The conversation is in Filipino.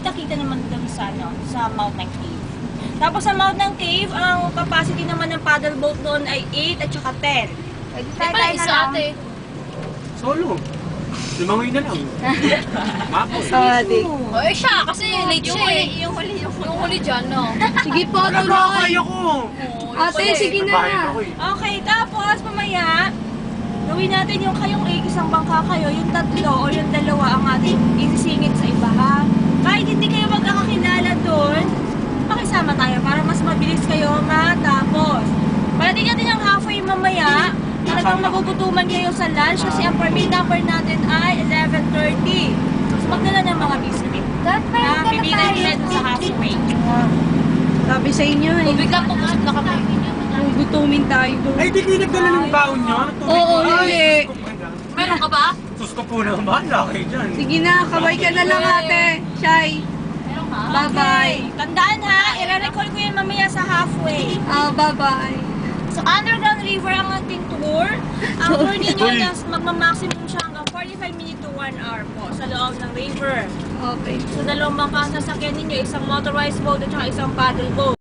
kita-kita naman doon sa, sa Mountain Cave. Tapos sa Mountain Cave, ang capacity naman ng paddleboat doon ay 8 at saka 10. Pwede Di tayo ba tayo na isa lang. ate? Solo. Lumangoy na lang. Mapos. Sorry. O eh siya, kasi late siya eh. Yung Huli dyan, no? Sige po, Wala tuloy. ba kaya ko? Ate, sige na. Babae ako eh. Okay, tapos mamaya, gawin natin yung kayong isang bangka kayo, yung tatlo o yung dalawa ang ating isisingit sa iba ha. Kahit hindi kayo magkakakilala doon, pakisama tayo para mas mabilis kayo matapos. Parating natin yung halfway mamaya, talagang magugutuman kayo sa lunch kasi ang permit number natin ay 11:30. So magdala ng mga biscuit. Na bibigay nila dun sa halfway. Sabi sa inyo eh. Kung biglang pumusok na kami. Gutumin tayo doon. Ay, di kayo nagdala ng baon nyo? Oo, hindi. Meron ka ba? Sus ko po naman, laki dyan. Sige na, kabay ka na lang ate. Shy. Meron ka? Bye-bye. Tandaan ha, i-recall ko yan mamaya sa halfway. Bye-bye. So, underground river ang ating tour. Ang tour ninyo Uy. magmamaximum siya hanggang 45 minutes to 1 hour po sa loob ng river. Okay. So, dalawang bangka ang sasakyan ninyo, isang motorized boat at saka isang paddle boat.